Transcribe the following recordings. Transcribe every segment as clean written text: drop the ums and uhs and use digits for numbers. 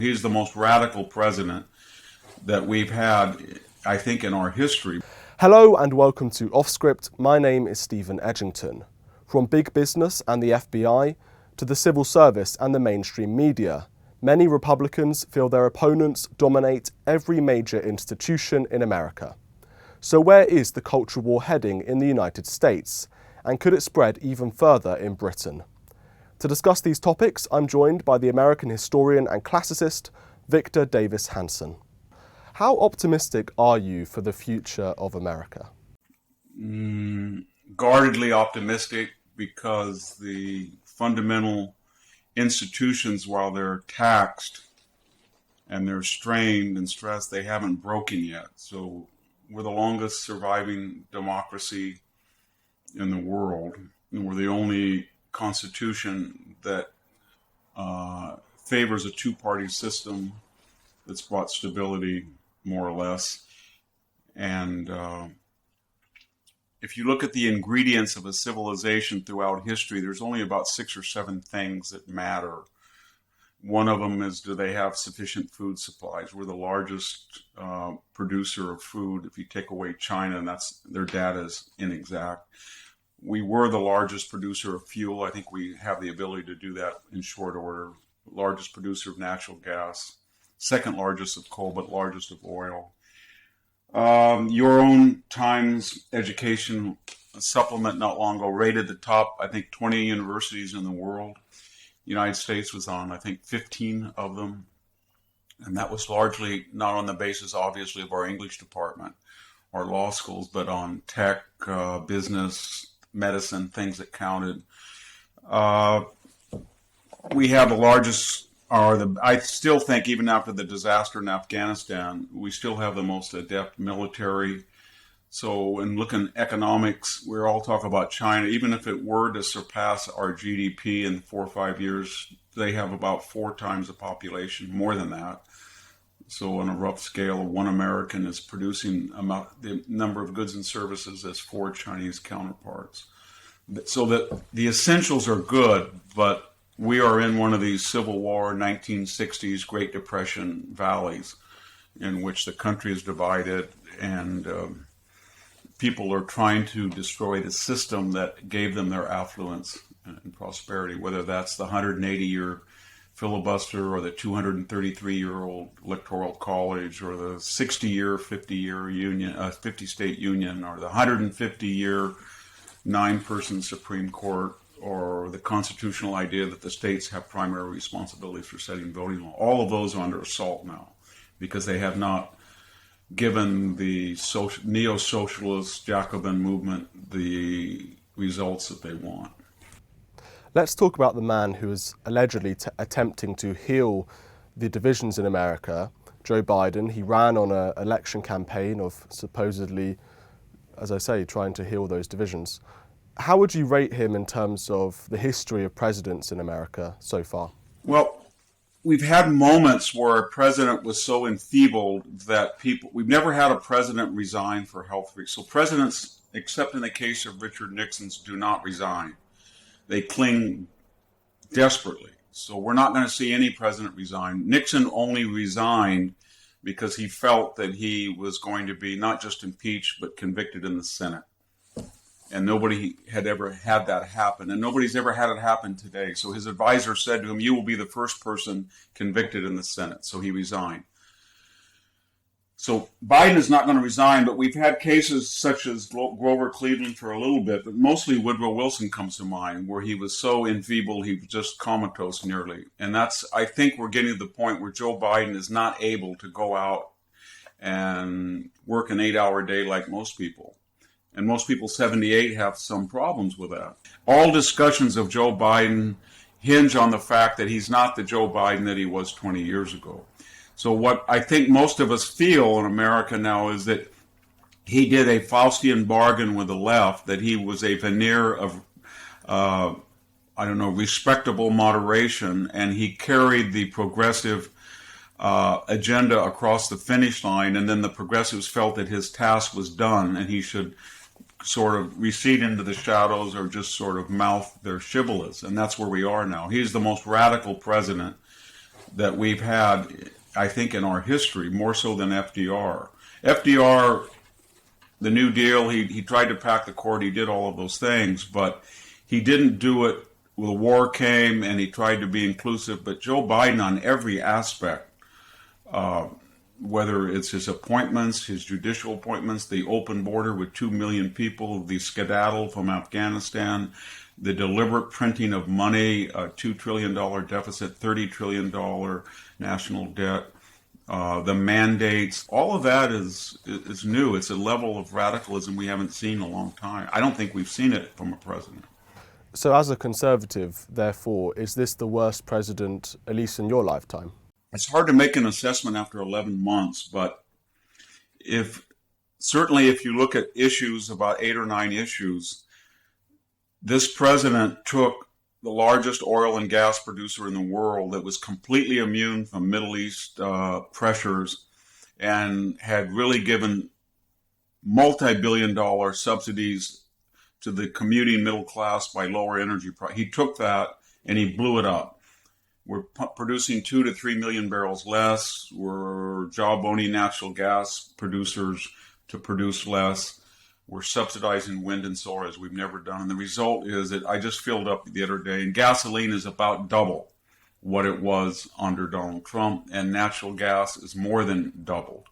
He's the most radical president that we've had, I think, in our history. Hello and welcome to Offscript. My name is Steven Edginton. From big business and the FBI to the civil service and the mainstream media, many Republicans feel their opponents dominate every major institution in America. So where is the culture war heading in the United States? And could it spread even further in Britain? To discuss these topics, I'm joined by the American historian and classicist, Victor Davis Hanson. How optimistic are you for the future of America? Guardedly optimistic, because the fundamental institutions, while they're taxed and they're strained and stressed, they haven't broken yet. So we're the longest surviving democracy in the world, and we're the only constitution that favors a two-party system that's brought stability, more or less. And if you look at the ingredients of a civilization throughout history, there's only about 6 or 7 things that matter. One of them is, do they have sufficient food supplies? We're the largest producer of food. If you take away China, and their data is inexact. We were the largest producer of fuel. I think we have the ability to do that in short order. Largest producer of natural gas, second largest of coal, but largest of oil. Your own Times education supplement not long ago rated the top, I think, 20 universities in the world. The United States was on, I think, 15 of them. And that was largely not on the basis, obviously, of our English department or law schools, but on tech, business, medicine, things that counted. We have the largest, I still think, even after the disaster in Afghanistan, we still have the most adept military. So in looking at economics, we're all talking about China. Even if it were to surpass our GDP in 4 or 5 years, they have about 4 times the population, more than that. So on a rough scale, 1 American is producing the number of goods and services as 4 Chinese counterparts. So that the essentials are good, but we are in one of these Civil War, 1960s, Great Depression valleys in which the country is divided and people are trying to destroy the system that gave them their affluence and prosperity, whether that's the 180-year filibuster or the 233-year-old electoral college or the 60-year, 50-year union, 50-state union, or the 150-year 9-person Supreme Court, or the constitutional idea that the states have primary responsibilities for setting voting law. All of those are under assault now because they have not given the neo-socialist Jacobin movement the results that they want. Let's talk about the man who is allegedly attempting to heal the divisions in America, Joe Biden. He ran on an election campaign of supposedly, as I say, trying to heal those divisions. How would you rate him in terms of the history of presidents in America so far? Well, we've had moments where a president was so enfeebled that we've never had a president resign for health reasons. So presidents, except in the case of Richard Nixon's, do not resign. They cling desperately. So we're not going to see any president resign. Nixon only resigned because he felt that he was going to be not just impeached, but convicted in the Senate. And nobody had ever had that happen. And nobody's ever had it happen today. So his advisor said to him, you will be the first person convicted in the Senate. So he resigned. So Biden is not going to resign, but we've had cases such as Grover Cleveland for a little bit, but mostly Woodrow Wilson comes to mind, where he was so enfeebled he was just comatose nearly. And I think we're getting to the point where Joe Biden is not able to go out and work an 8-hour day like most people. And most people 78 have some problems with that. All discussions of Joe Biden hinge on the fact that he's not the Joe Biden that he was 20 years ago. So what I think most of us feel in America now is that he did a Faustian bargain with the left, that he was a veneer of, respectable moderation, and he carried the progressive agenda across the finish line, and then the progressives felt that his task was done and he should sort of recede into the shadows or just sort of mouth their shibboleths. And that's where we are now. He's the most radical president that we've had, I think, in our history, more so than FDR. FDR, the New Deal, he tried to pack the court, he did all of those things, but he didn't do it. The war came and he tried to be inclusive, but Joe Biden on every aspect, whether it's his appointments, his judicial appointments, the open border with 2 million people, the skedaddle from Afghanistan, the deliberate printing of money, a $2 trillion deficit, $30 trillion national debt, the mandates, all of that is new. It's a level of radicalism we haven't seen in a long time. I don't think we've seen it from a president. So as a Conservative, therefore, is this the worst president, at least in your lifetime? It's hard to make an assessment after 11 months, but certainly if you look at issues, about 8 or 9 issues, this president took the largest oil and gas producer in the world that was completely immune from Middle East pressures and had really given multi-billion-dollar subsidies to the commuting middle class by lower energy price. He took that and he blew it up. We're producing 2 to 3 million barrels less. We're jawboning natural gas producers to produce less. We're subsidizing wind and solar as we've never done. And the result is that I just filled up the other day, and gasoline is about double what it was under Donald Trump, and natural gas is more than doubled.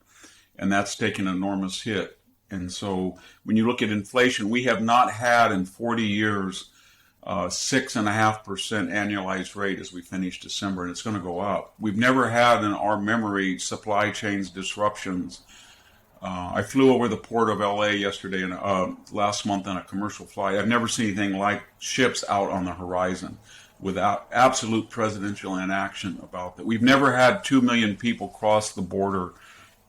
And that's taken an enormous hit. And so when you look at inflation, we have not had in 40 years 6.5% annualized rate as we finish December, and it's going to go up. We've never had in our memory supply chains disruptions. I flew over the port of LA yesterday and last month on a commercial flight. I've never seen anything like ships out on the horizon without absolute presidential inaction about that. We've never had 2 million people cross the border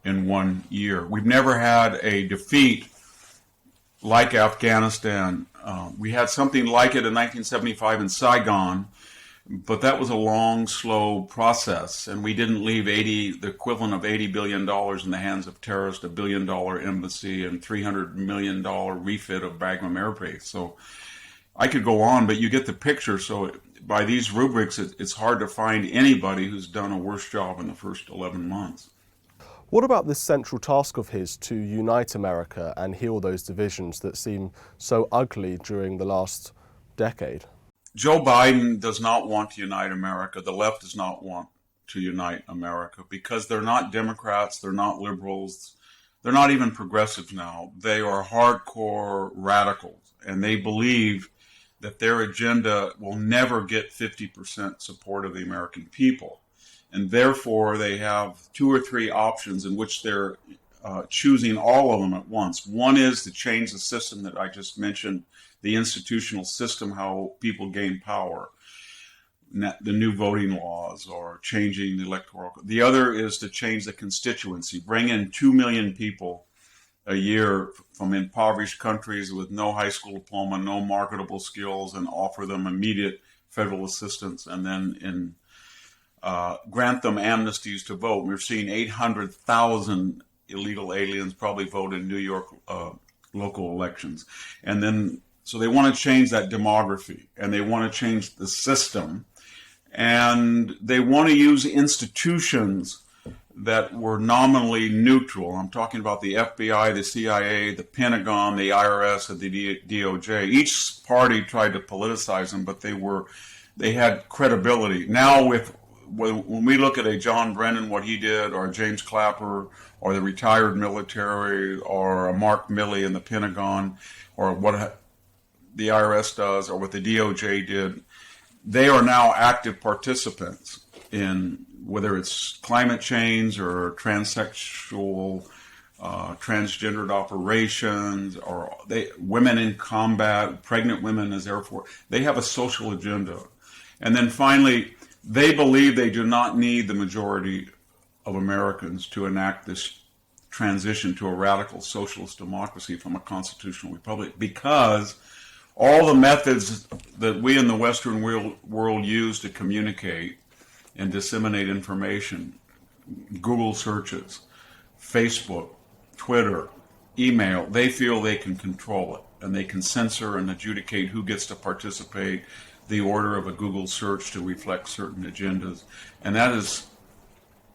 in 1 year. We've never had a defeat like Afghanistan. We had something like it in 1975 in Saigon, but that was a long, slow process, and we didn't leave the equivalent of $80 billion in the hands of terrorists, $1 billion embassy, and $300 million refit of Bagram Air Base. So I could go on, but you get the picture. So by these rubrics, it's hard to find anybody who's done a worse job in the first 11 months. What about this central task of his to unite America and heal those divisions that seem so ugly during the last decade? Joe Biden does not want to unite America. The left does not want to unite America because they're not Democrats, they're not liberals, they're not even progressives now. They are hardcore radicals, and they believe that their agenda will never get 50% support of the American people. And therefore, they have 2 or 3 options in which they're choosing all of them at once. One is to change the system that I just mentioned, the institutional system, how people gain power, the new voting laws, or changing the electoral. The other is to change the constituency, bring in 2 million people a year from impoverished countries with no high school diploma, no marketable skills, and offer them immediate federal assistance, and then grant them amnesties to vote. We're seeing 800,000 illegal aliens probably vote in New York local elections. And then, so they want to change that demography, and they want to change the system, and they want to use institutions that were nominally neutral. I'm talking about the FBI, the CIA, the Pentagon, the IRS, and the DOJ. Each party tried to politicize them, but they had credibility. Now when we look at a John Brennan, what he did, or James Clapper, or the retired military, or a Mark Milley in the Pentagon, or what the IRS does, or what the DOJ did, they are now active participants in whether it's climate change or transsexual, transgendered operations, or women in combat, pregnant women as Air Force. They have a social agenda. And then finally, they believe they do not need the majority of Americans to enact this transition to a radical socialist democracy from a constitutional republic, because all the methods that we in the Western world use to communicate and disseminate information, Google searches, Facebook, Twitter, email, they feel they can control it, and they can censor and adjudicate who gets to participate. the order of a Google search to reflect certain agendas. And that is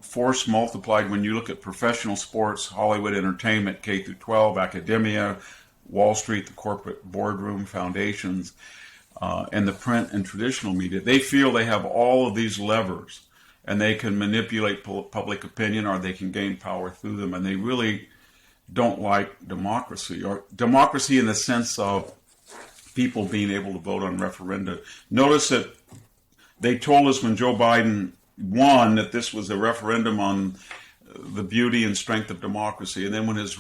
force multiplied when you look at professional sports, Hollywood entertainment, K through 12, academia, Wall Street, the corporate boardroom, foundations, and the print and traditional media. They feel they have all of these levers and they can manipulate public opinion, or they can gain power through them. And they really don't like democracy, or democracy in the sense of people being able to vote on referenda. Notice that they told us when Joe Biden won that this was a referendum on the beauty and strength of democracy. And then when his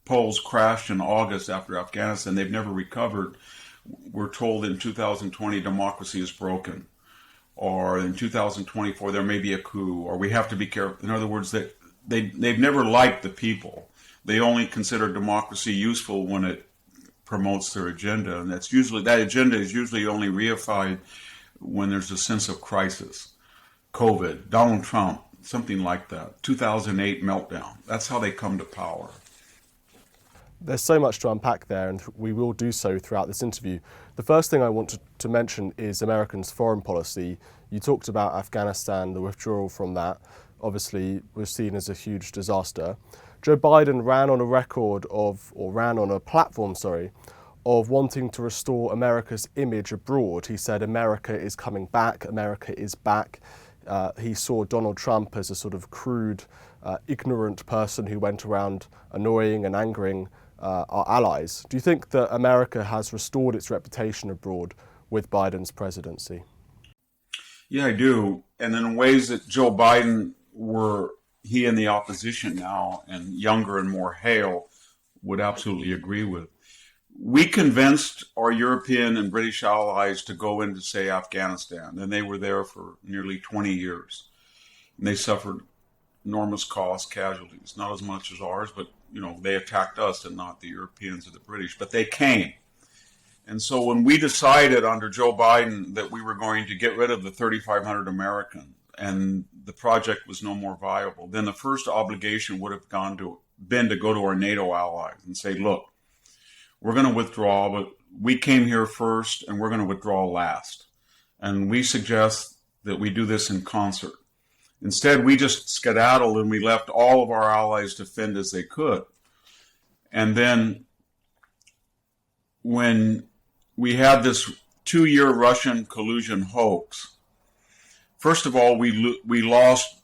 polls crashed in August after Afghanistan, they've never recovered. We're told in 2020 democracy is broken, or in 2024 there may be a coup, or we have to be careful. In other words, they've never liked the people. They only consider democracy useful when it promotes their agenda, and that agenda is usually only reified when there's a sense of crisis. COVID, Donald Trump, something like that. 2008 meltdown. That's how they come to power. There's so much to unpack there, and we will do so throughout this interview. The first thing I want to mention is Americans' foreign policy. You talked about Afghanistan, the withdrawal from that, obviously was seen as a huge disaster. Joe Biden ran on a platform of wanting to restore America's image abroad. He said America is coming back, America is back. He saw Donald Trump as a sort of crude, ignorant person who went around annoying and angering our allies. Do you think that America has restored its reputation abroad with Biden's presidency? Yeah, I do. And in ways that Joe Biden, were he in the opposition now and younger and more hale, would absolutely agree with. We convinced our European and British allies to go into, say, Afghanistan, and they were there for nearly 20 years. And they suffered enormous costs, casualties, not as much as ours, but they attacked us and not the Europeans or the British, but they came. And so when we decided under Joe Biden that we were going to get rid of the 3,500 Americans and the project was no more viable, then the first obligation would have been to go to our NATO allies and say, look, we're going to withdraw, but we came here first and we're going to withdraw last. And we suggest that we do this in concert. Instead, we just skedaddled and we left all of our allies to fend as they could. And then when we had this 2-year Russian collusion hoax, first of all, we lost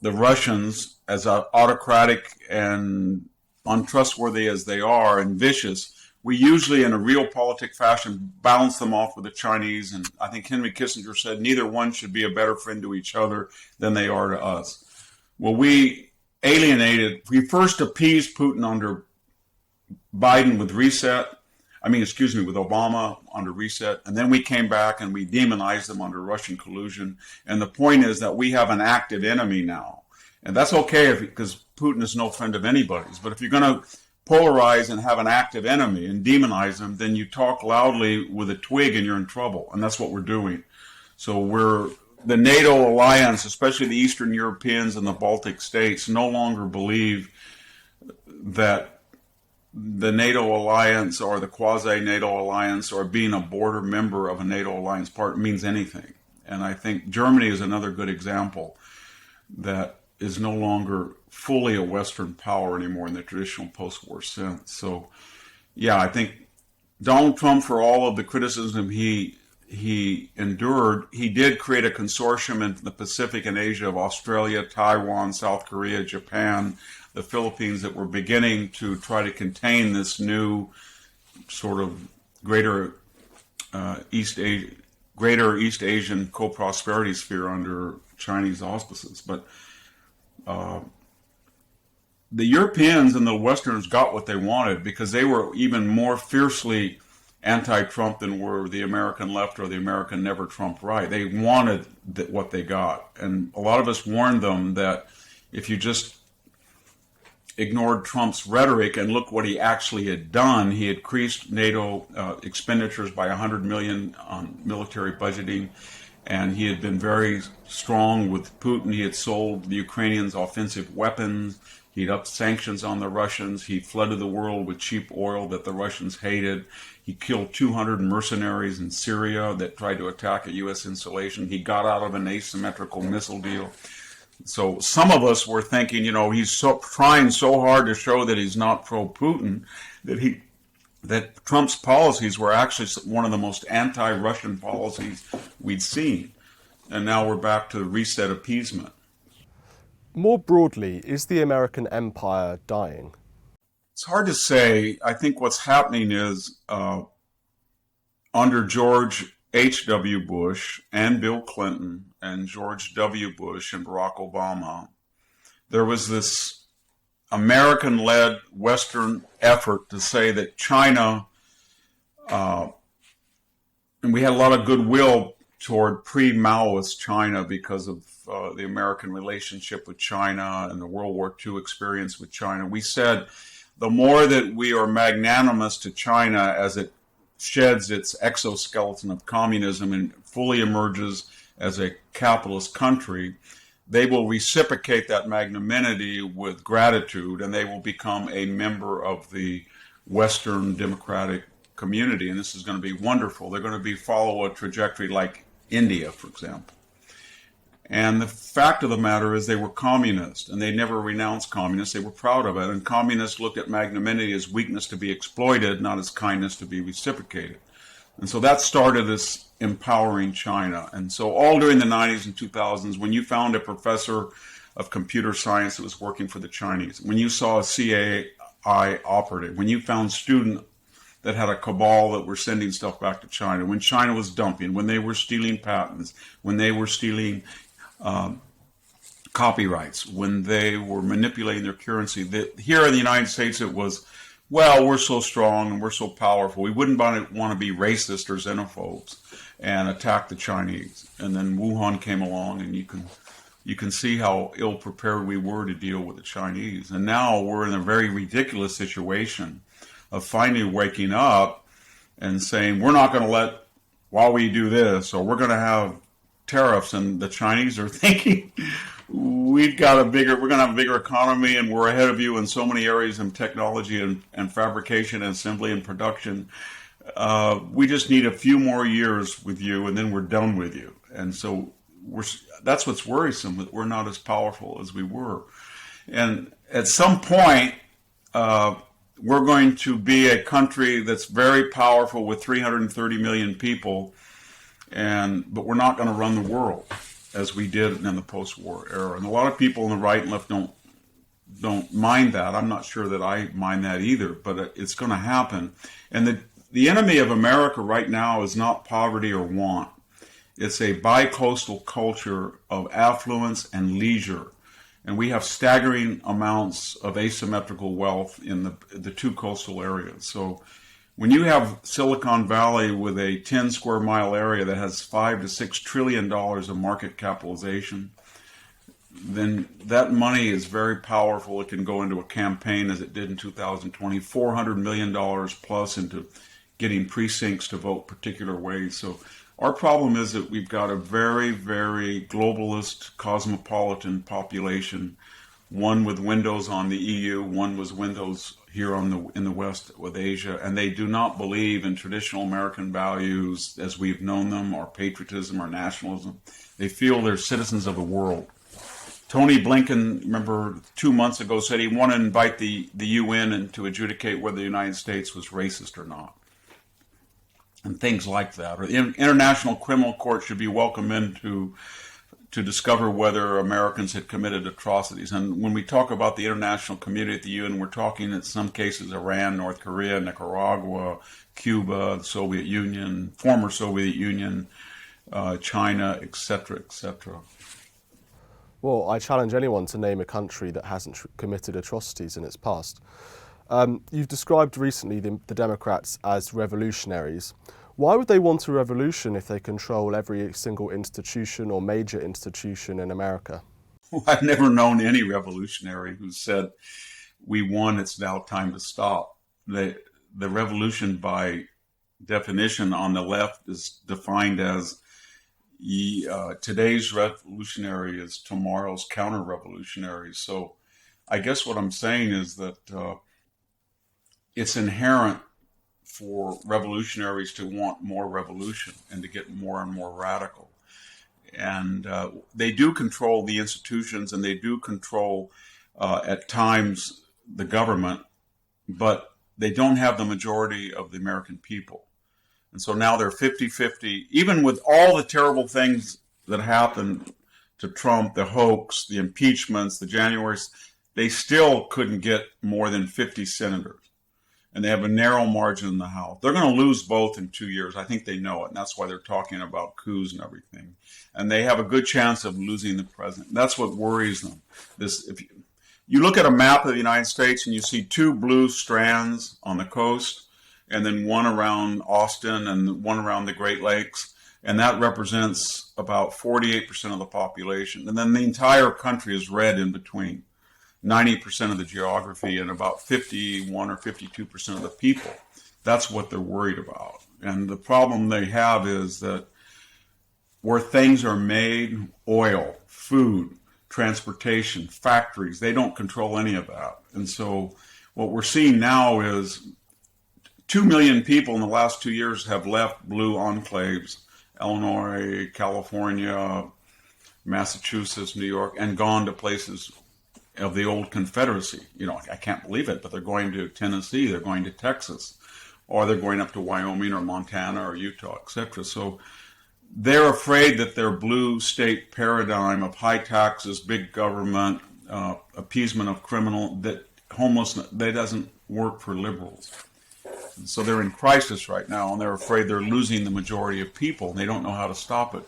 the Russians, as autocratic and untrustworthy as they are and vicious. We usually, in a realpolitik fashion, balance them off with the Chinese. And I think Henry Kissinger said neither one should be a better friend to each other than they are to us. Well, we first appeased Putin under Biden with with Obama under reset. And then we came back and we demonized them under Russian collusion. And the point is that we have an active enemy now. And that's okay because Putin is no friend of anybody's. But if you're going to polarize and have an active enemy and demonize them, then you talk loudly with a twig and you're in trouble. And that's what we're doing. So the NATO alliance, especially the Eastern Europeans and the Baltic states, no longer believe that the NATO alliance or the quasi-NATO alliance or being a border member of a NATO alliance part means anything. And I think Germany is another good example that is no longer fully a Western power anymore in the traditional post-war sense. So, yeah, I think Donald Trump, for all of the criticism he endured, he did create a consortium in the Pacific and Asia of Australia, Taiwan, South Korea, Japan, the Philippines that were beginning to try to contain this new sort of greater East Asian co-prosperity sphere under Chinese auspices. But the Europeans and the Westerners got what they wanted because they were even more fiercely anti-Trump than were the American left or the American never Trump right. They wanted what they got. And a lot of us warned them that if you just ignored Trump's rhetoric and look what he actually had done, he had increased NATO expenditures by $100 million on military budgeting. And he had been very strong with Putin. He had sold the Ukrainians offensive weapons. He'd upped sanctions on the Russians. He flooded the world with cheap oil that the Russians hated. He killed 200 mercenaries in Syria that tried to attack a U.S. installation. He got out of an asymmetrical missile deal. So some of us were thinking, he's trying so hard to show that he's not pro-Putin, that Trump's policies were actually one of the most anti-Russian policies we'd seen. And now we're back to reset appeasement. More broadly, is the American empire dying? It's hard to say. I think what's happening is under George H.W. Bush and Bill Clinton and George W. Bush and Barack Obama, there was this American-led Western effort to say that China, and we had a lot of goodwill toward pre-Maoist China because of the American relationship with China and the World War II experience with China. We said the more that we are magnanimous to China as it sheds its exoskeleton of communism and fully emerges as a capitalist country, they will reciprocate that magnanimity with gratitude, and they will become a member of the Western democratic community. And this is going to be wonderful. They're going to follow a trajectory like India, for example. And the fact of the matter is they were communist, and they never renounced communists. They were proud of it. And communists looked at magnanimity as weakness to be exploited, not as kindness to be reciprocated. And so that started this empowering China. And so all during the 90s and 2000s, when you found a professor of computer science that was working for the Chinese, when you saw a CIA operative, when you found students that had a cabal that were sending stuff back to China, when China was dumping, when they were stealing patents, when they were stealing copyrights, when they were manipulating their currency, that here in the United States it was, well, we're so strong and we're so powerful, we wouldn't want to be racist or xenophobes and attack the Chinese. And then Wuhan came along, and you can see how ill prepared we were to deal with the Chinese. And now we're in a very ridiculous situation of finally waking up and saying, we're not going to let, while we do this, or we're going to have tariffs. And the Chinese are thinking, we're going to have a bigger economy, and we're ahead of you in so many areas in technology and fabrication and assembly and production. We just need a few more years with you, and then we're done with you. And so that's what's worrisome, that we're not as powerful as we were. And at some point, we're going to be a country that's very powerful with 330 million people, but we're not going to run the world as we did in the post-war era. And a lot of people on the right and left don't mind that. I'm not sure that I mind that either, but it's going to happen. And the enemy of America right now is not poverty or want. It's a bi-coastal culture of affluence and leisure. And we have staggering amounts of asymmetrical wealth in the two coastal areas. So when you have Silicon Valley with a 10 square mile area that has $5 to $6 trillion of market capitalization, then that money is very powerful. It can go into a campaign, as it did in 2020, $400 million plus into getting precincts to vote particular ways. So our problem is that we've got a very, very globalist, cosmopolitan population, one with windows on the EU, one with windows here in the West with Asia, and they do not believe in traditional American values as we've known them, or patriotism or nationalism. They feel they're citizens of the world. Tony Blinken, remember 2 months ago, said he wanted to invite the UN and to adjudicate whether the United States was racist or not. And things like that. Or the International Criminal Court should be welcome in to discover whether Americans had committed atrocities. And when we talk about the international community at the UN, we're talking in some cases Iran, North Korea, Nicaragua, Cuba, the Soviet Union, former Soviet Union, China, etc., etc. Well, I challenge anyone to name a country that hasn't committed atrocities in its past. You've described recently the Democrats as revolutionaries. Why would they want a revolution if they control every single institution or major institution in America? Well, I've never known any revolutionary who said, we won, it's now time to stop. The revolution, by definition, on the left is defined as today's revolutionary is tomorrow's counter-revolutionary. So I guess what I'm saying is that it's inherent for revolutionaries to want more revolution and to get more and more radical. And they do control the institutions, and they do control, at times, the government, but they don't have the majority of the American people. And so now they're 50-50, even with all the terrible things that happened to Trump, the hoax, the impeachments, the Januaries, they still couldn't get more than 50 senators. And they have a narrow margin in the House. They're going to lose both in 2 years. I think they know it, and that's why they're talking about coups and everything. And they have a good chance of losing the president. That's what worries them. If you look at a map of the United States and you see two blue strands on the coast, and then one around Austin and one around the Great Lakes, and that represents about 48% of the population. And then the entire country is red in between. 90% of the geography and about 51 or 52% of the people. That's what they're worried about. And the problem they have is that where things are made, oil, food, transportation, factories, they don't control any of that. And so what we're seeing now is 2 million people in the last 2 years have left blue enclaves, Illinois, California, Massachusetts, New York, and gone to places of the old Confederacy. I can't believe it, but they're going to Tennessee, they're going to Texas, or they're going up to Wyoming or Montana or Utah, etc. So they're afraid that their blue state paradigm of high taxes, big government, appeasement of criminal, that homelessness, that doesn't work for liberals. And so they're in crisis right now, and they're afraid they're losing the majority of people, and they don't know how to stop it.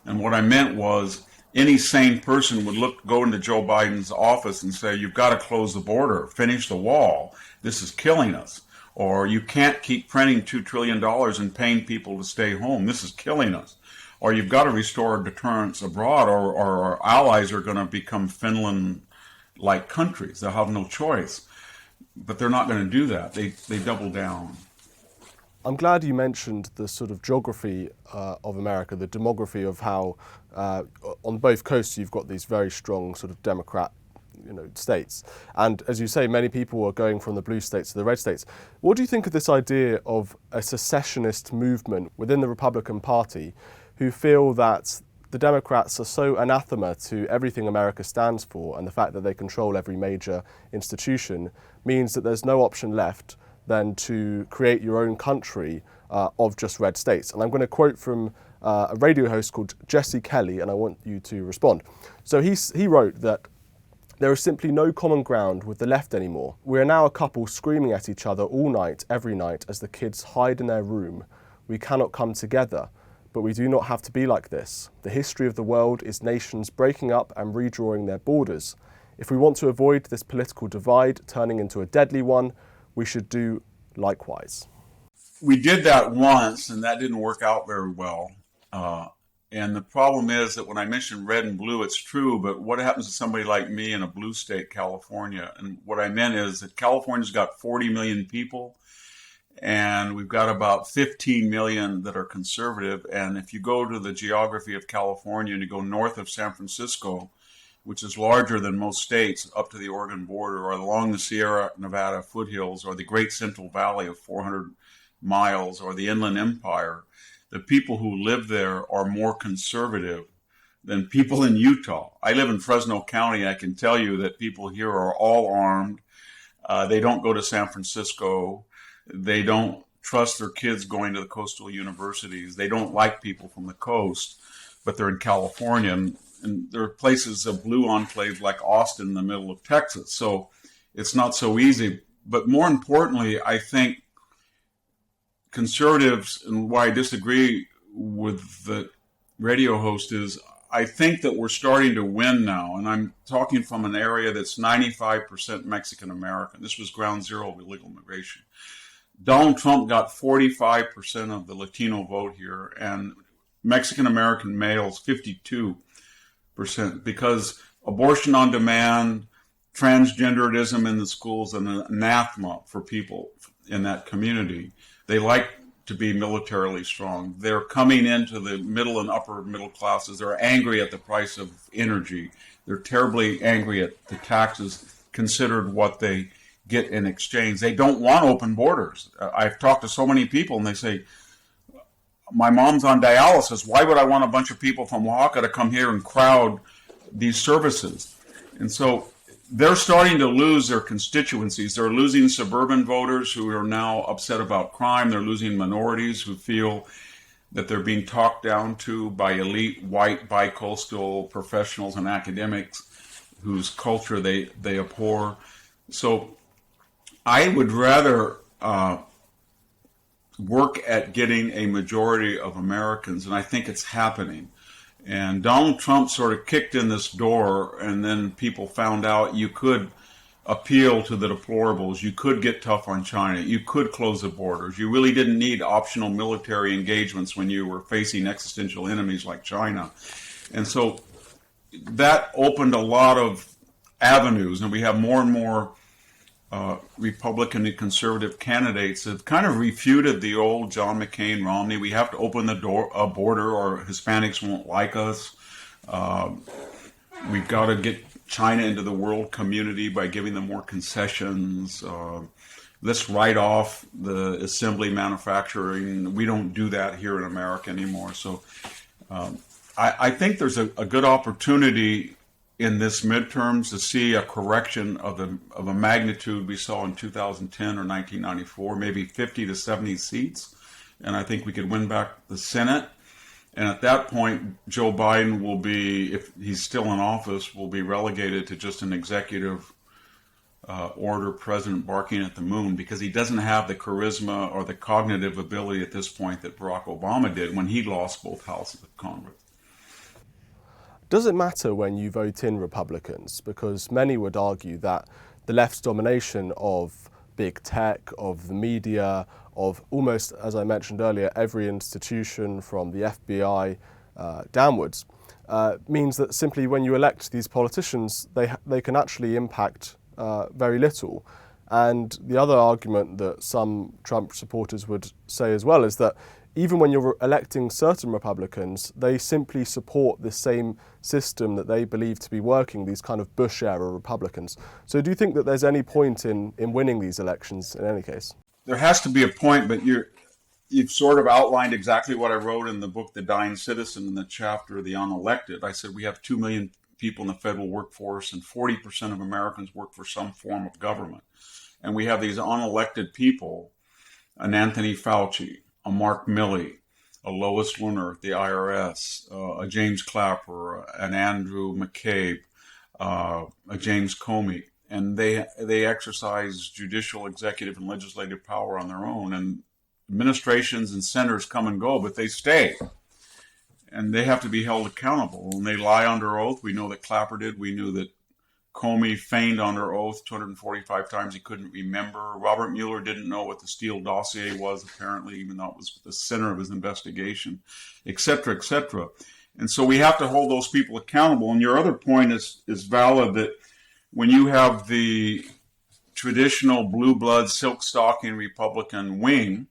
And what I meant was, any sane person would go into Joe Biden's office and say, you've got to close the border, finish the wall. This is killing us. Or you can't keep printing $2 trillion and paying people to stay home. This is killing us. Or you've got to restore deterrence abroad, or our allies are going to become Finland-like countries. They'll have no choice. But they're not going to do that. They double down. I'm glad you mentioned the sort of geography of America, the demography of how on both coasts you've got these very strong sort of Democrat states. And as you say, many people are going from the blue states to the red states. What do you think of this idea of a secessionist movement within the Republican Party who feel that the Democrats are so anathema to everything America stands for, and the fact that they control every major institution means that there's no option left than to create your own country of just red states? And I'm going to quote from a radio host called Jesse Kelly, and I want you to respond. So he wrote that there is simply no common ground with the left anymore. We are now a couple screaming at each other all night, every night, as the kids hide in their room. We cannot come together, but we do not have to be like this. The history of the world is nations breaking up and redrawing their borders. If we want to avoid this political divide turning into a deadly one, we should do likewise. We did that once, and that didn't work out very well. And the problem is that when I mentioned red and blue, it's true, but what happens to somebody like me in a blue state, California? And what I meant is that California's got 40 million people, and we've got about 15 million that are conservative. And if you go to the geography of California and you go north of San Francisco, which is larger than most states, up to the Oregon border, or along the Sierra Nevada foothills, or the Great Central Valley of 400 miles, or the Inland Empire, the people who live there are more conservative than people in Utah. I live in Fresno County. I can tell you that people here are all armed. They don't go to San Francisco. They don't trust their kids going to the coastal universities. They don't like people from the coast, but they're in California. And there are places of blue enclaves like Austin in the middle of Texas. So it's not so easy. But more importantly, I think conservatives, and why I disagree with the radio host, is I think that we're starting to win now. And I'm talking from an area that's 95% Mexican American. This was ground zero of illegal immigration. Donald Trump got 45% of the Latino vote here, and Mexican American males 52%, because abortion on demand, transgenderism in the schools, and an anathema for people in that community. They like to be militarily strong. They're coming into the middle and upper middle classes. They're angry at the price of energy. They're terribly angry at the taxes considered what they get in exchange. They don't want open borders. I've talked to so many people, and they say, my mom's on dialysis. Why would I want a bunch of people from Oaxaca to come here and crowd these services? And so they're starting to lose their constituencies. They're losing suburban voters who are now upset about crime. They're losing minorities who feel that they're being talked down to by elite white bicoastal professionals and academics whose culture they abhor. So I would rather work at getting a majority of Americans, and I think it's happening. And Donald Trump sort of kicked in this door, and then people found out you could appeal to the deplorables, you could get tough on China, you could close the borders. You really didn't need optional military engagements when you were facing existential enemies like China. And so that opened a lot of avenues, and we have more and more Republican and conservative candidates have kind of refuted the old John McCain, Romney. We have to open the border or Hispanics won't like us. We've got to get China into the world community by giving them more concessions. Let's write off the assembly manufacturing. We don't do that here in America anymore. So I think there's a good opportunity in this midterms to see a correction of a magnitude we saw in 2010 or 1994, maybe 50 to 70 seats. And I think we could win back the Senate. And at that point, Joe Biden will be, if he's still in office, will be relegated to just an executive order president barking at the moon, because he doesn't have the charisma or the cognitive ability at this point that Barack Obama did when he lost both houses of Congress. Does it matter when you vote in Republicans? Because many would argue that the left's domination of big tech, of the media, of almost, as I mentioned earlier, every institution from the FBI downwards, means that simply when you elect these politicians, they can actually impact very little. And the other argument that some Trump supporters would say as well is that even when you're electing certain Republicans, they simply support the same system that they believe to be working, these kind of Bush-era Republicans. So do you think that there's any point in winning these elections in any case? There has to be a point, but you've sort of outlined exactly what I wrote in the book, The Dying Citizen, in the chapter, The Unelected. I said we have 2 million people in the federal workforce, and 40% of Americans work for some form of government. And we have these unelected people, an Anthony Fauci, a Mark Milley, a Lois Lerner at the IRS, a James Clapper, an Andrew McCabe, a James Comey. And they exercise judicial, executive, and legislative power on their own. And administrations and senators come and go, but they stay. And they have to be held accountable. And they lie under oath. We know that Clapper did. We knew that Comey feigned under oath 245 times he couldn't remember. Robert Mueller didn't know what the Steele dossier was, apparently, even though it was the center of his investigation, et cetera, et cetera. And so we have to hold those people accountable. And your other point is valid, that when you have the traditional blue blood, silk stocking Republican wing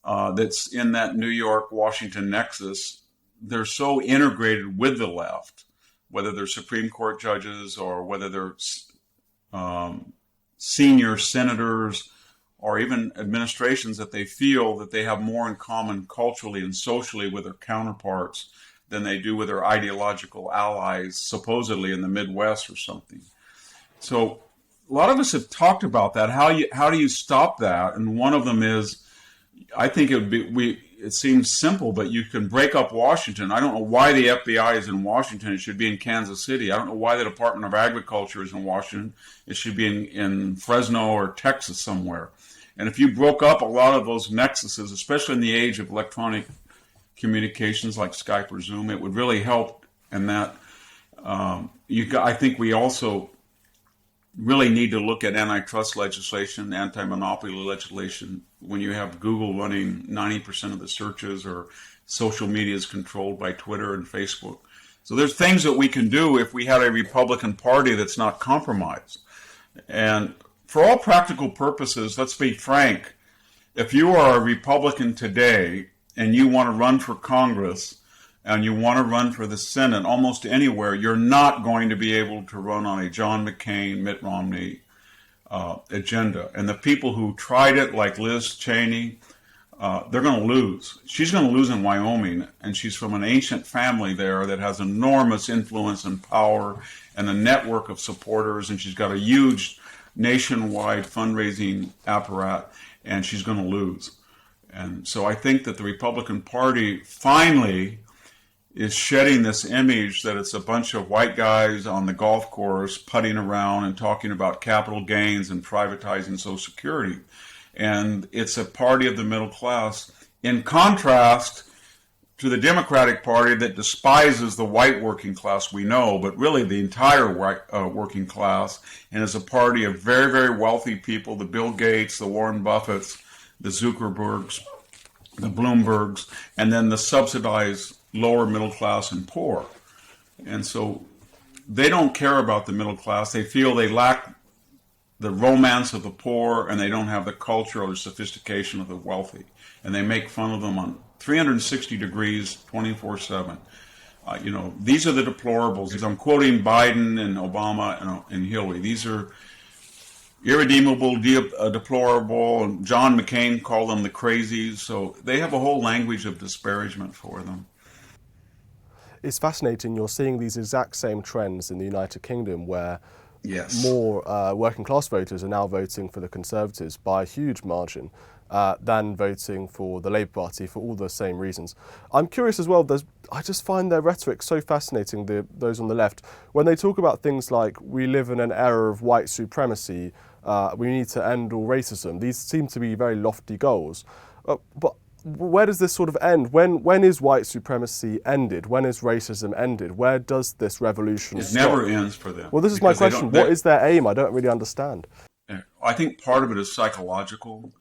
that's in that New York-Washington nexus, they're so integrated with the left, whether they're Supreme Court judges or whether they're senior senators or even administrations, that they feel that they have more in common culturally and socially with their counterparts than they do with their ideological allies, supposedly in the Midwest or something. So a lot of us have talked about that. How do you stop that? And one of them is, I think it seems simple, but you can break up Washington. I don't know why the FBI is in Washington. It should be in Kansas City. I don't know why the Department of Agriculture is in Washington. It should be in Fresno or Texas somewhere. And if you broke up a lot of those nexuses, especially in the age of electronic communications like Skype or Zoom, it would really help. And that I think we also really need to look at antitrust legislation, anti-monopoly legislation, when you have Google running 90% of the searches, or social media is controlled by Twitter and Facebook. So there's things that we can do if we had a Republican Party that's not compromised. And for all practical purposes, let's be frank, if you are a Republican today and you want to run for Congress and you want to run for the Senate almost anywhere, you're not going to be able to run on a John McCain, Mitt Romney, agenda. And the people who tried it, like Liz Cheney, they're going to lose. She's going to lose in Wyoming, and she's from an ancient family there that has enormous influence and power and a network of supporters, and she's got a huge nationwide fundraising apparatus, and she's going to lose. And so I think that the Republican Party finally is shedding this image that it's a bunch of white guys on the golf course putting around and talking about capital gains and privatizing Social Security. And it's a party of the middle class, in contrast to the Democratic Party that despises the white working class, we know, but really the entire white working class, and is a party of very, very wealthy people, the Bill Gates, the Warren Buffetts, the Zuckerbergs, the Bloombergs, and then the subsidized lower middle class and poor. And so they don't care about the middle class. They feel they lack the romance of the poor, and they don't have the culture or the sophistication of the wealthy. And they make fun of them on 360 degrees, 24/7. These are the deplorables. I'm quoting Biden and Obama and Hillary. These are irredeemable, deplorable, and John McCain called them the crazies. So they have a whole language of disparagement for them. It's fascinating. You're seeing these exact same trends in the United Kingdom, where Yes. more working class voters are now voting for the Conservatives by a huge margin than voting for the Labour Party for all the same reasons. I'm curious as well, I just find their rhetoric so fascinating, those on the left, when they talk about things like, we live in an era of white supremacy, we need to end all racism. These seem to be very lofty goals. But where does this sort of end? When is white supremacy ended? When is racism ended? Where does this revolution stop? It never ends for them. Well, this is my question. What is their aim? I don't really understand. I think part of it is psychological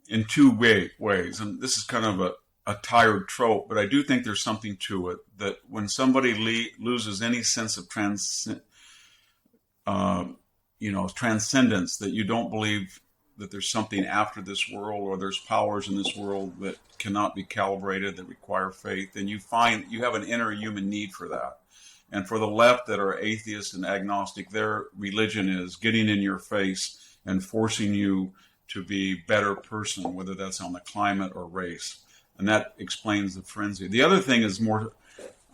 in two ways. And this is kind of a tired trope, but I do think there's something to it, that when somebody loses any sense of transcendence, that you don't believe that there's something after this world, or there's powers in this world that cannot be calibrated, that require faith, and you find you have an inner human need for that. And for the left that are atheists and agnostic, their religion is getting in your face and forcing you to be a better person, whether that's on the climate or race. And that explains the frenzy. The other thing is more,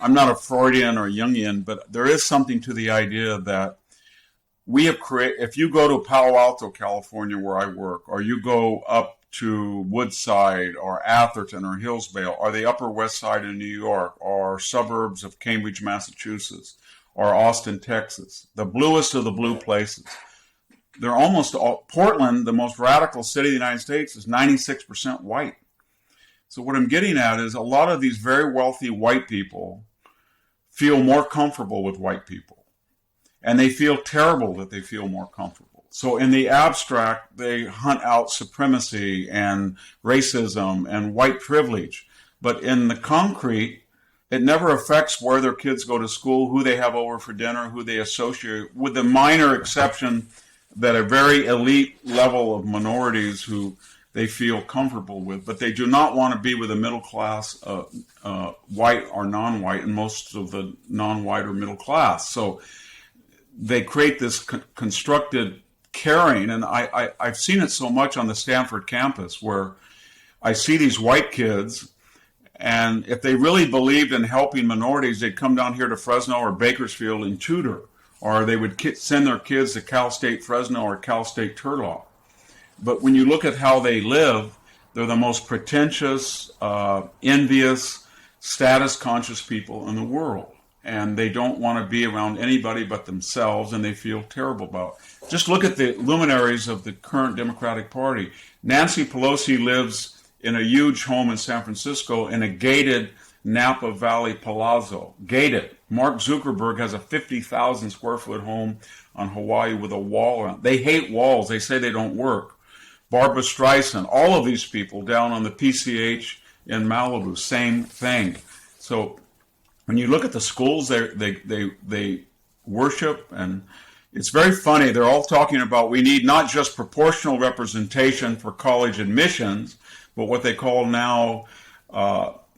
I'm not a Freudian or Jungian, but there is something to the idea that we have created, if you go to Palo Alto, California, where I work, or you go up to Woodside or Atherton or Hillsdale, or the Upper West Side in New York, or suburbs of Cambridge, Massachusetts, or Austin, Texas, the bluest of the blue places, they're almost all, Portland, the most radical city in the United States, is 96% white. So what I'm getting at is a lot of these very wealthy white people feel more comfortable with white people. And they feel terrible that they feel more comfortable. So in the abstract, they hunt out supremacy and racism and white privilege. But in the concrete, it never affects where their kids go to school, who they have over for dinner, who they associate, with the minor exception that a very elite level of minorities who they feel comfortable with. But they do not want to be with a middle class, white or non-white, and most of the non-white are middle class. So they create this constructed caring, and I've seen it so much on the Stanford campus, where I see these white kids, and if they really believed in helping minorities, they'd come down here to Fresno or Bakersfield and tutor, or they would send their kids to Cal State Fresno or Cal State Turlock. But when you look at how they live, they're the most pretentious, envious, status-conscious people in the world. And they don't want to be around anybody but themselves, and they feel terrible about it. Just look at the luminaries of the current Democratic Party. Nancy Pelosi lives in a huge home in San Francisco in a gated Napa Valley palazzo. Gated. Mark Zuckerberg has a 50,000 square foot home on Hawaii with a wall around. They hate walls. They say they don't work. Barbara Streisand, all of these people down on the PCH in Malibu, same thing. So when you look at the schools, they worship, and it's very funny. They're all talking about we need not just proportional representation for college admissions, but what they call now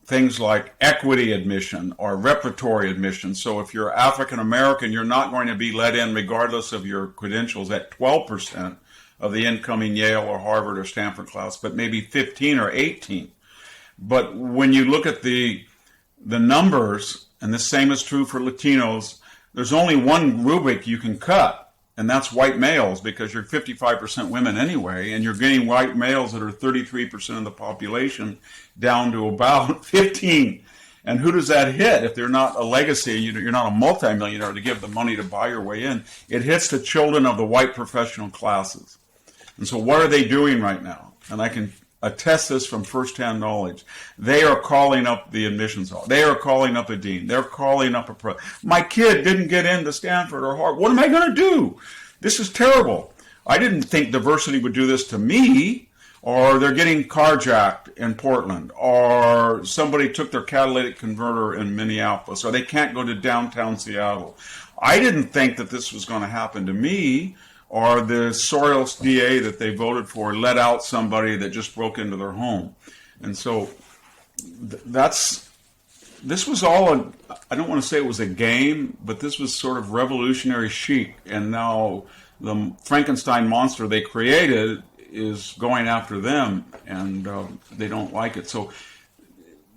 things like equity admission or repertory admission. So if you're African American, you're not going to be let in regardless of your credentials at 12% of the incoming Yale or Harvard or Stanford class, but maybe 15 or 18. But when you look at the numbers, and the same is true for Latinos, there's only one rubric you can cut, and that's white males, because you're 55% women anyway, and you're getting white males that are 33% of the population down to about 15. And who does that hit? If they're not a legacy, you're not a multimillionaire to give the money to buy your way in. It hits the children of the white professional classes. And so what are they doing right now? And I can attest this from firsthand knowledge. They are calling up the admissions office. They are calling up a dean. They're calling up a pro. My kid didn't get into Stanford or Harvard. What am I going to do? This is terrible. I didn't think diversity would do this to me. Or they're getting carjacked in Portland. Or somebody took their catalytic converter in Minneapolis. Or they can't go to downtown Seattle. I didn't think that this was going to happen to me. Or the Soros DA that they voted for let out somebody that just broke into their home. And so this was all, I don't want to say it was a game, but this was sort of revolutionary chic. And now the Frankenstein monster they created is going after them, and they don't like it. So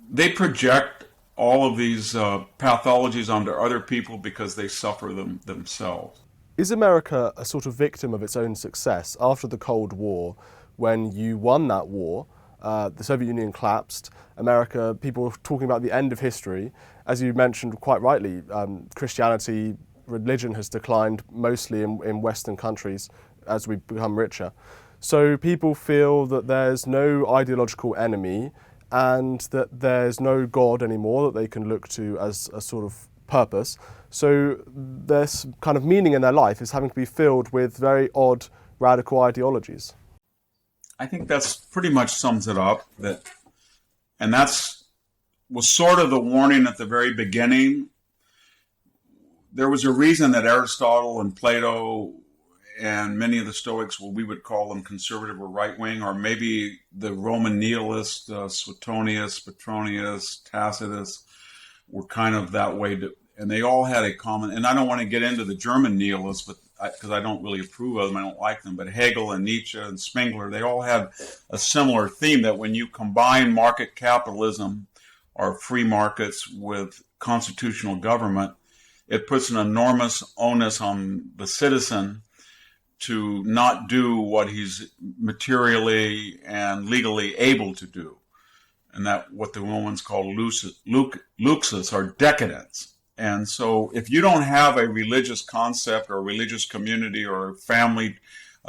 they project all of these pathologies onto other people because they suffer them themselves. Is America a sort of victim of its own success? After the Cold War, when you won that war, the Soviet Union collapsed, America, people were talking about the end of history. As you mentioned quite rightly, Christianity, religion has declined mostly in Western countries as we become richer. So people feel that there's no ideological enemy and that there's no God anymore that they can look to as a sort of purpose. So this kind of meaning in their life is having to be filled with very odd, radical ideologies. I think that's pretty much sums it up. And that's was sort of the warning at the very beginning. There was a reason that Aristotle and Plato and many of the Stoics, well, we would call them conservative or right-wing, or maybe the Roman nihilists, Suetonius, Petronius, Tacitus, were kind of that way. And they all had a common, and I don't want to get into the German nihilists, but because I don't really approve of them, I don't like them, but Hegel and Nietzsche and Spengler, they all had a similar theme that when you combine market capitalism or free markets with constitutional government, it puts an enormous onus on the citizen to not do what he's materially and legally able to do. And that what the Romans call luxus, or decadence. And so if you don't have a religious concept or a religious community or a family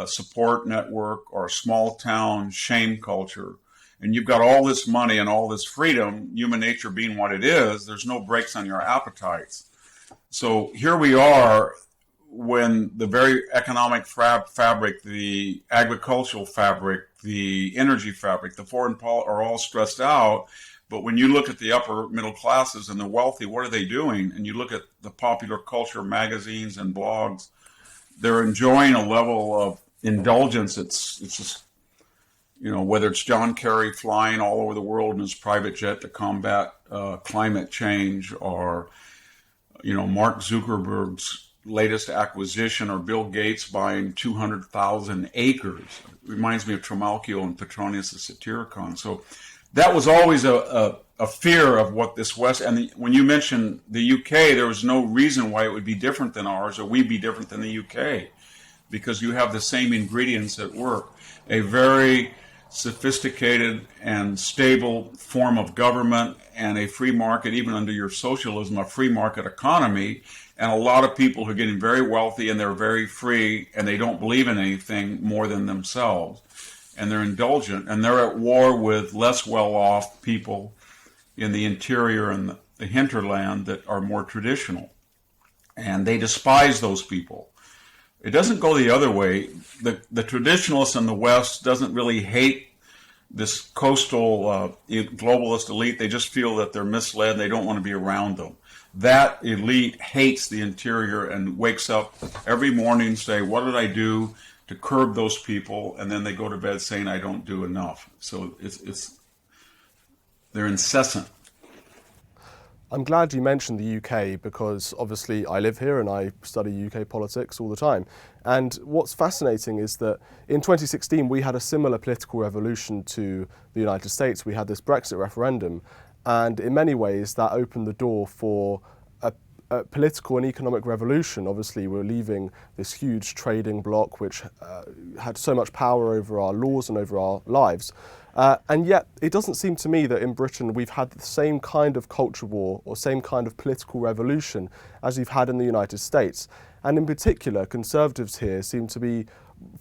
support network or a small town shame culture, and you've got all this money and all this freedom, human nature being what it is, there's no brakes on your appetites. So here we are when the very economic fabric, the agricultural fabric, the energy fabric, the foreign policy are all stressed out. But when you look at the upper middle classes and the wealthy, what are they doing? And you look at the popular culture magazines and blogs, they're enjoying a level of indulgence. It's just, whether it's John Kerry flying all over the world in his private jet to combat climate change, or, Mark Zuckerberg's latest acquisition, or Bill Gates buying 200,000 acres. It reminds me of Trimalchio and Petronius the Satyricon. So that was always a fear of what this West, and when you mentioned the UK, there was no reason why it would be different than ours, or we'd be different than the UK, because you have the same ingredients at work. A very sophisticated and stable form of government, and a free market, even under your socialism, a free market economy, and a lot of people who are getting very wealthy and they're very free and they don't believe in anything more than themselves. And they're indulgent, and they're at war with less well-off people in the interior and the hinterland that are more traditional. And they despise those people. It doesn't go the other way. The traditionalists in the West doesn't really hate this coastal globalist elite. They just feel that they're misled. They don't want to be around them. That elite hates the interior and wakes up every morning saying, what did I do to curb those people? And then they go to bed saying, I don't do enough. So they're incessant. I'm glad you mentioned the UK because obviously I live here and I study UK politics all the time. And what's fascinating is that in 2016 we had a similar political revolution to the United States. We had this Brexit referendum, and in many ways that opened the door for a political and economic revolution. Obviously, we're leaving this huge trading bloc which had so much power over our laws and over our lives. And yet, it doesn't seem to me that in Britain we've had the same kind of culture war or same kind of political revolution as we've had in the United States. And in particular, Conservatives here seem to be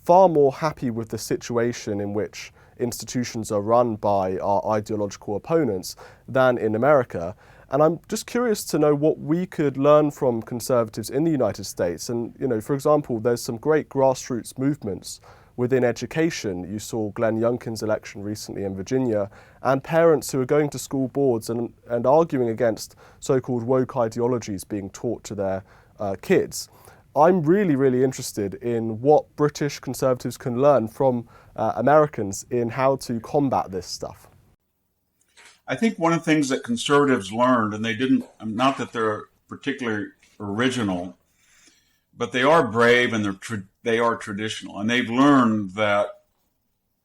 far more happy with the situation in which institutions are run by our ideological opponents than in America. And I'm just curious to know what we could learn from Conservatives in the United States. And, for example, there's some great grassroots movements within education. You saw Glenn Youngkin's election recently in Virginia, and parents who are going to school boards and arguing against so-called woke ideologies being taught to their kids. I'm really, really interested in what British Conservatives can learn from Americans in how to combat this stuff. I think one of the things that Conservatives learned, and they didn't, not that they're particularly original, but they are brave and they are traditional. And they've learned that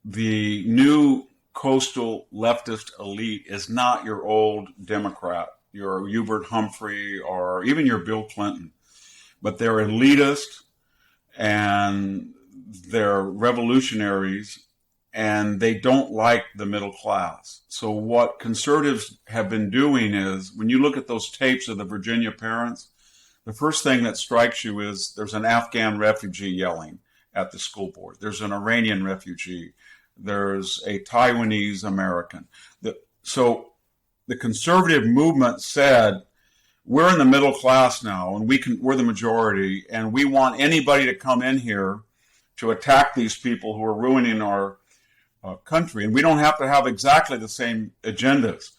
the new coastal leftist elite is not your old Democrat, your Hubert Humphrey, or even your Bill Clinton, but they're elitist and they're revolutionaries, and they don't like the middle class. So what Conservatives have been doing is, when you look at those tapes of the Virginia parents, the first thing that strikes you is there's an Afghan refugee yelling at the school board. There's an Iranian refugee. There's a Taiwanese American. So the conservative movement said, we're in the middle class now, and we're the majority, and we want anybody to come in here to attack these people who are ruining our country. And we don't have to have exactly the same agendas.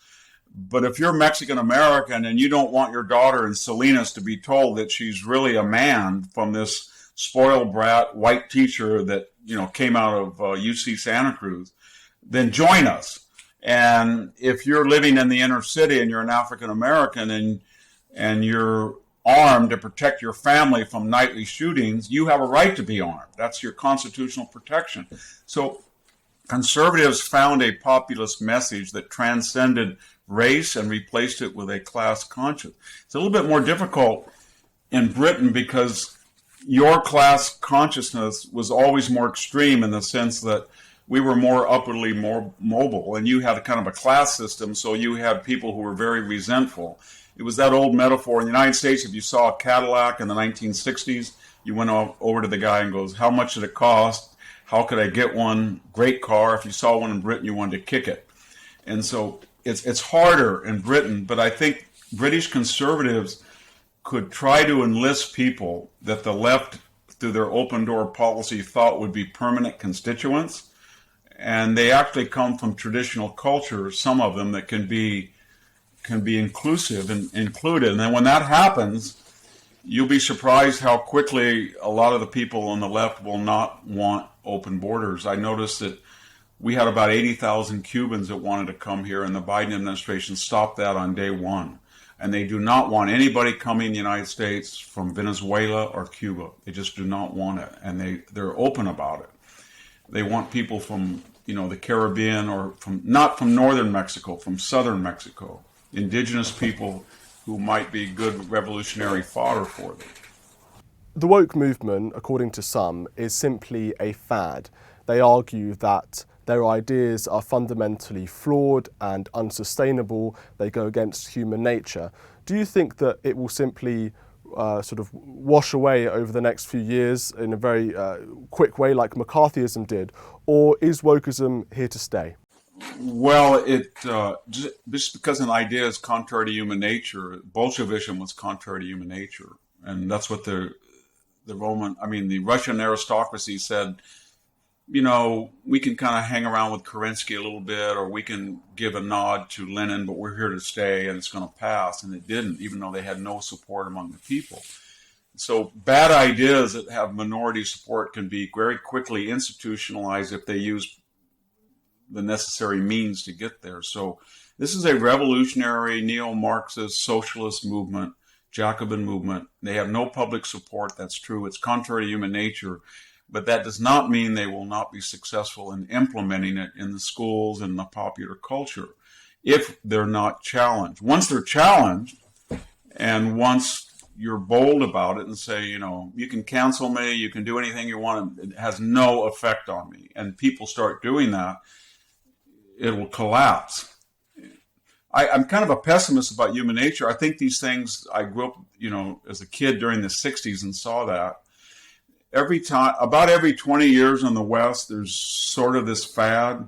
But if you're Mexican American and you don't want your daughter in Salinas to be told that she's really a man from this spoiled brat white teacher that came out of UC Santa Cruz, then join us. And if you're living in the inner city and you're an African American and you're armed to protect your family from nightly shootings, you have a right to be armed. That's your constitutional protection. So Conservatives found a populist message that transcended race and replaced it with a class conscience. It's a little bit more difficult in Britain because your class consciousness was always more extreme in the sense that we were more upwardly more mobile, and you had a kind of a class system, so you had people who were very resentful. It was that old metaphor. In the United States, if you saw a Cadillac in the 1960s, you went over to the guy and goes, how much did it cost? How could I get one? Great car. If you saw one in Britain, you wanted to kick it. And so it's harder in Britain, but I think British Conservatives could try to enlist people that the left, through their open door policy, thought would be permanent constituents. And they actually come from traditional cultures, some of them, that can be inclusive and included. And then when that happens, you'll be surprised how quickly a lot of the people on the left will not want open borders. I noticed that we had about 80,000 Cubans that wanted to come here, and the Biden administration stopped that on day one. And they do not want anybody coming in the United States from Venezuela or Cuba. They just do not want it, and they're open about it. They want people from the Caribbean, or not from northern Mexico, from southern Mexico, indigenous people who might be good revolutionary fodder for them. The woke movement, according to some, is simply a fad. They argue that their ideas are fundamentally flawed and unsustainable. They go against human nature. Do you think that it will simply sort of wash away over the next few years in a very quick way like McCarthyism did? Or is wokeism here to stay? Well, just because an idea is contrary to human nature, Bolshevism was contrary to human nature. And that's what the Russian aristocracy said, we can kind of hang around with Kerensky a little bit, or we can give a nod to Lenin, but we're here to stay and it's going to pass. And it didn't, even though they had no support among the people. So bad ideas that have minority support can be very quickly institutionalized if they use the necessary means to get there. So This is a revolutionary neo-Marxist socialist movement, Jacobin movement. They have no public support. That's true. It's contrary to human nature. But that does not mean they will not be successful in implementing it in the schools and the popular culture if they're not challenged. Once they're challenged, and once you're bold about it and say, you can cancel me, you can do anything you want, it has no effect on me, and people start doing that, it will collapse. I'm kind of a pessimist about human nature. I think these things, I grew up, as a kid during the 60s and saw that. About every 20 years in the West, there's sort of this fad,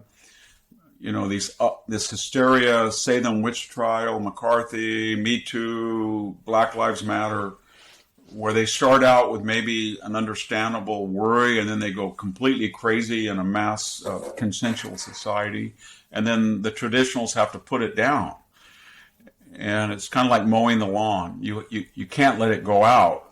this hysteria, Salem witch trial, McCarthy, Me Too, Black Lives Matter, where they start out with maybe an understandable worry, and then they go completely crazy in a mass consensual society, and then the traditionals have to put it down. And it's kind of like mowing the lawn. You can't let it go out.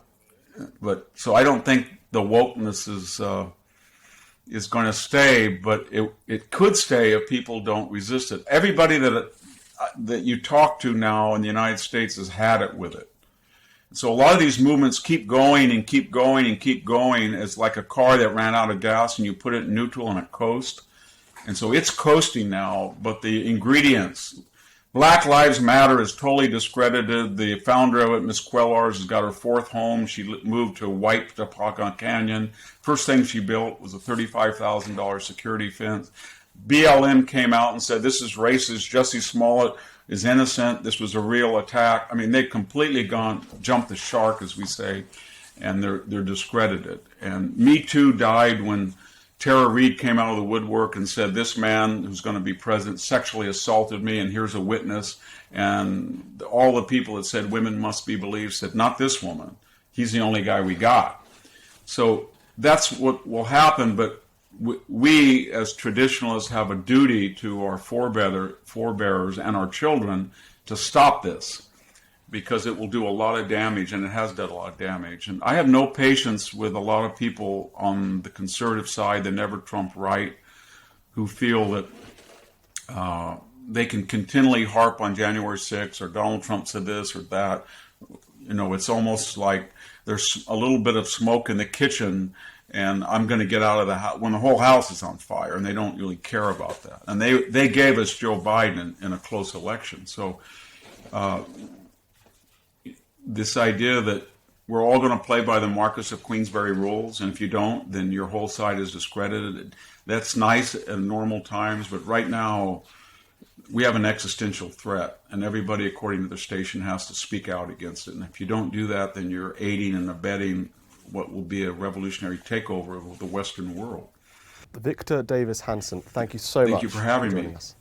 But so I don't think the wokeness is going to stay, but it could stay if people don't resist it. Everybody that you talk to now in the United States has had it with it. So a lot of these movements keep going and keep going and keep going. It's like a car that ran out of gas and you put it in neutral and it coasts. And so it's coasting now, but the ingredients, Black Lives Matter is totally discredited. The founder of it, Ms. Quellars, has got her fourth home. She moved to White Topanga Canyon. First thing she built was a $35,000 security fence. BLM came out and said, this is racist. Jussie Smollett is innocent. This was a real attack. I mean, they've completely jumped the shark, as we say, and they're discredited. And Me Too died when Tara Reid came out of the woodwork and said, this man who's going to be president sexually assaulted me, and here's a witness. And all the people that said women must be believed said, not this woman. He's the only guy we got. So that's what will happen, but we as traditionalists have a duty to our forebearers and our children to stop this, because it will do a lot of damage, and it has done a lot of damage. And I have no patience with a lot of people on the conservative side, the never Trump right, who feel that they can continually harp on January 6th or Donald Trump said this or that. It's almost like there's a little bit of smoke in the kitchen, and I'm going to get out of the house when the whole house is on fire, and they don't really care about that. And they gave us Joe Biden in a close election. So this idea that we're all going to play by the Marquess of Queensberry rules, and if you don't, then your whole side is discredited. That's nice in normal times, but right now we have an existential threat, and everybody, according to the station, has to speak out against it. And if you don't do that, then you're aiding and abetting what will be a revolutionary takeover of the Western world. Victor Davis Hanson, thank you so much. Thank you for having me. Joining us.